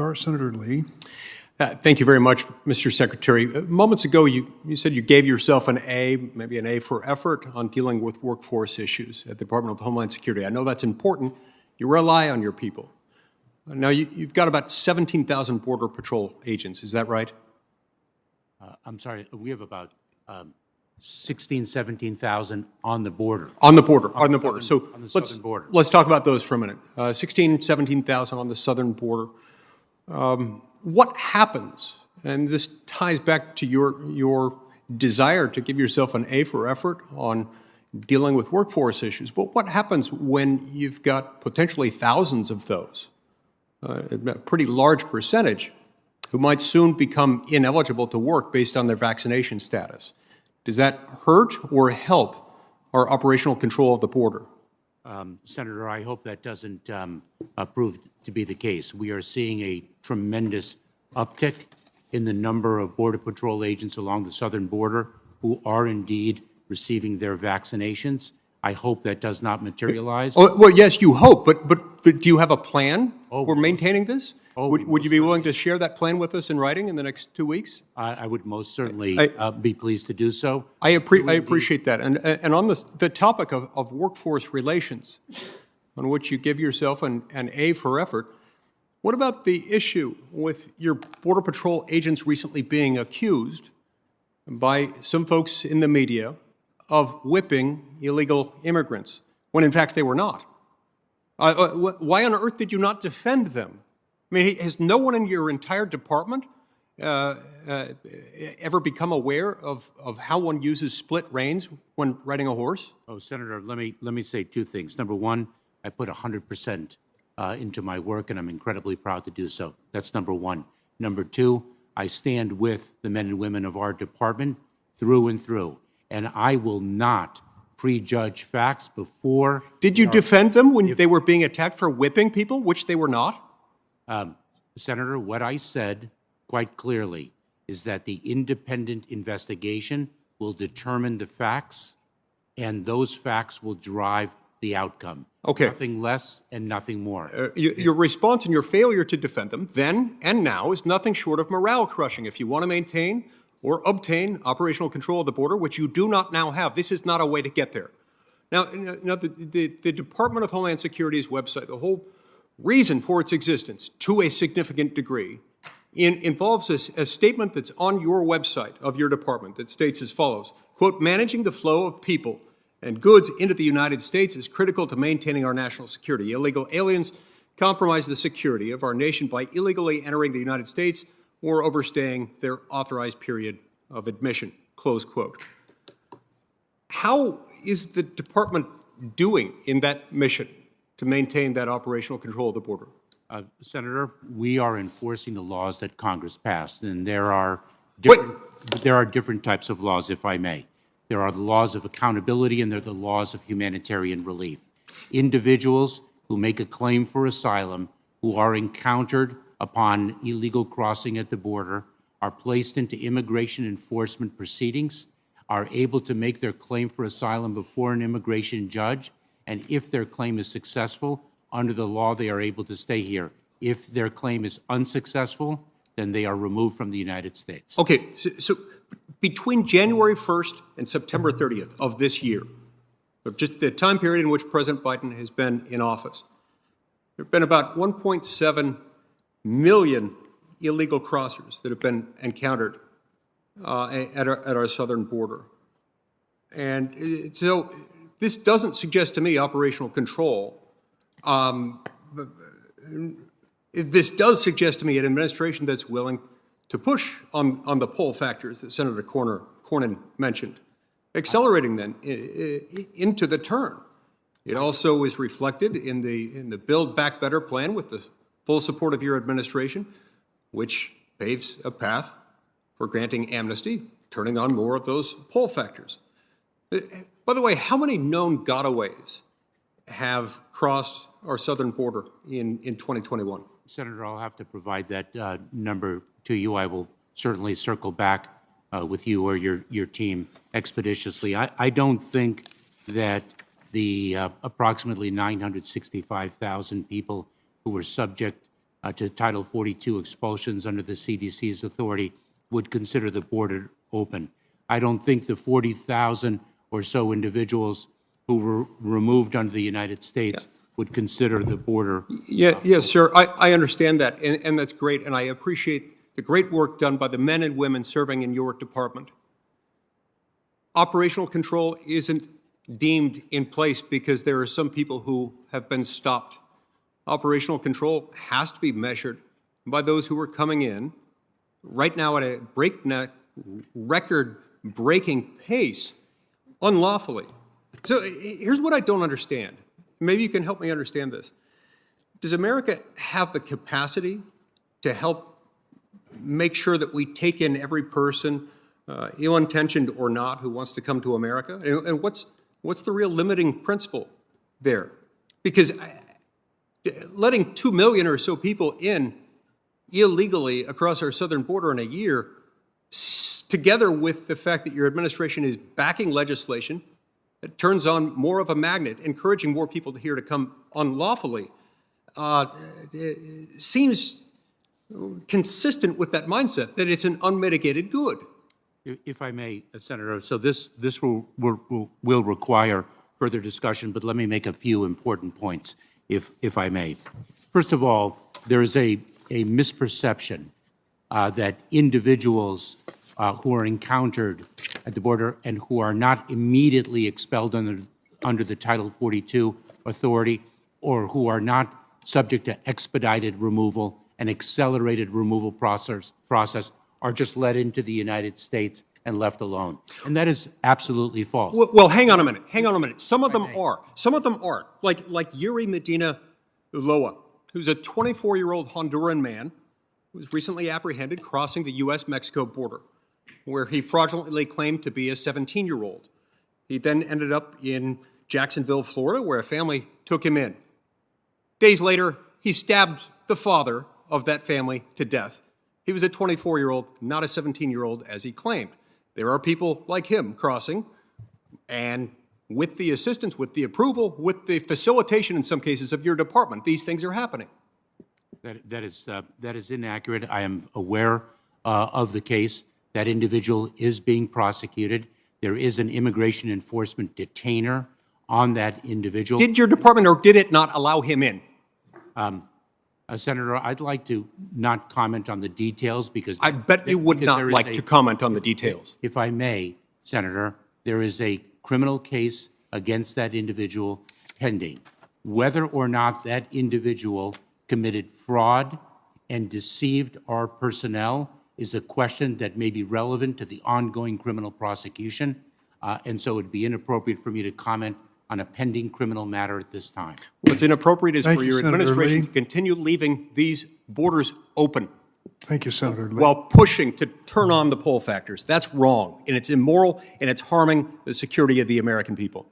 Senator Lee. Thank you very much, Mr. Secretary. Moments ago, you said you gave yourself an A, maybe an A for effort on dealing with workforce issues at the Department of Homeland Security. I know that's important. You rely on your people. Now, you've got about 17,000 Border Patrol agents. Is that right? I'm sorry, we have about 16, 17,000 on the border. On the border, on the border. So on the southern border. Let's talk about those for a minute. 16, 17,000 on the southern border. What happens, and this ties back to your desire to give yourself an A for effort on dealing with workforce issues, but what happens when you've got potentially thousands of those, a pretty large percentage, who might soon become ineligible to work based on their vaccination status? Does that hurt or help our operational control of the border? Senator, I hope that doesn't prove to be the case. We are seeing a tremendous uptick in the number of Border Patrol agents along the southern border who are indeed receiving their vaccinations. I hope that does not materialize. Well, yes, you hope, but do you have a plan for maintaining this? Would you be willing to share that plan with us in writing in the next 2 weeks? I would most certainly be pleased to do so. I appreciate that. And on the topic of workforce relations, on which you give yourself an A for effort, what about the issue with your Border Patrol agents recently being accused by some folks in the media of whipping illegal immigrants, when in fact they were not? Why on earth did you not defend them? I mean, has no one in your entire department ever become aware of how one uses split reins when riding a horse? Oh, Senator, let me say two things. Number one, I put 100% into my work, and I'm incredibly proud to do so. That's number one. Number two, I stand with the men and women of our department through and through, and I will not prejudge facts before. Did you defend them when they were being attacked for whipping people, which they were not? Senator, what I said quite clearly is that the independent investigation will determine the facts, and those facts will drive the outcome. Okay. Nothing less and nothing more. Your response and your failure to defend them then and now is nothing short of morale crushing. If you want to maintain or obtain operational control of the border, which you do not now have, this is not a way to get there. Now the Department of Homeland Security's website, the whole reason for its existence, to a significant degree, involves a statement that's on your website of your department that states as follows, quote, managing the flow of people and goods into the United States is critical to maintaining our national security. Illegal aliens compromise the security of our nation by illegally entering the United States or overstaying their authorized period of admission, close quote. How is the department doing in that mission to maintain that operational control of the border? Senator, we are enforcing the laws that Congress passed, and there are different types of laws, if I may. There are the laws of accountability, and there are the laws of humanitarian relief. Individuals who make a claim for asylum, who are encountered upon illegal crossing at the border, are placed into immigration enforcement proceedings, are able to make their claim for asylum before an immigration judge, and if their claim is successful, under the law, they are able to stay here. If their claim is unsuccessful, then they are removed from the United States. Okay, so between January 1st and September 30th of this year, just the time period in which President Biden has been in office, there have been about 1.7 million illegal crossers that have been encountered at our southern border. And so this doesn't suggest to me operational control. This does suggest to me an administration that's willing to push on the pull factors that Senator Cornyn mentioned, accelerating then into the turn. It also is reflected in the Build Back Better plan with the full support of your administration, which paves a path for granting amnesty, turning on more of those pull factors. By the way, how many known gotaways have crossed our southern border in 2021? Senator, I'll have to provide that number to you. I will certainly circle back with you or your team expeditiously. I don't think that the approximately 965,000 people who were subject to Title 42 expulsions under the CDC's authority would consider the border open. I don't think the 40,000 or so individuals who were removed under the United States would consider the border. Yes, sir. I understand that, and that's great, and I appreciate the great work done by the men and women serving in your department. Operational control isn't deemed in place because there are some people who have been stopped. Operational control has to be measured by those who are coming in right now at a breakneck, record-breaking pace unlawfully. So here's what I don't understand. Maybe you can help me understand this. Does America have the capacity to help make sure that we take in every person, ill-intentioned or not, who wants to come to America? And what's the real limiting principle there? Because letting 2 million or so people in illegally across our southern border in a year, together with the fact that your administration is backing legislation that turns on more of a magnet, encouraging more people here to come unlawfully, seems consistent with that mindset that it's an unmitigated good. If I may, Senator, so this will require further discussion, but let me make a few important points, if I may. First of all, there is a misperception that individuals who are encountered at the border and who are not immediately expelled under the Title 42 authority, or who are not subject to expedited removal and accelerated removal process are just let into the United States and left alone. And that is absolutely false. Well, hang on a minute. Some of them are. Some of them aren't. Like Yuri Medina Ulloa, who's a 24-year-old Honduran man who was recently apprehended crossing the U.S.-Mexico border, where he fraudulently claimed to be a 17-year-old. He then ended up in Jacksonville, Florida, where a family took him in. Days later, he stabbed the father of that family to death. He was a 24-year-old, not a 17-year-old, as he claimed. There are people like him crossing, and with the assistance, with the approval, with the facilitation in some cases of your department, these things are happening. That is inaccurate. I am aware of the case. That individual is being prosecuted. There is an immigration enforcement detainer on that individual. Did your department or did it not allow him in? Senator, I'd like to not comment on the details because— I bet you would not like to comment on the details. If I may, Senator, there is a criminal case against that individual pending. Whether or not that individual committed fraud and deceived our personnel is a question that may be relevant to the ongoing criminal prosecution, and so it would be inappropriate for me to comment on a pending criminal matter at this time. What's inappropriate is for your Senator administration Lee. to continue leaving these borders open Thank you, Senator Lee. while pushing to turn on the pull factors. That's wrong, and it's immoral, and it's harming the security of the American people.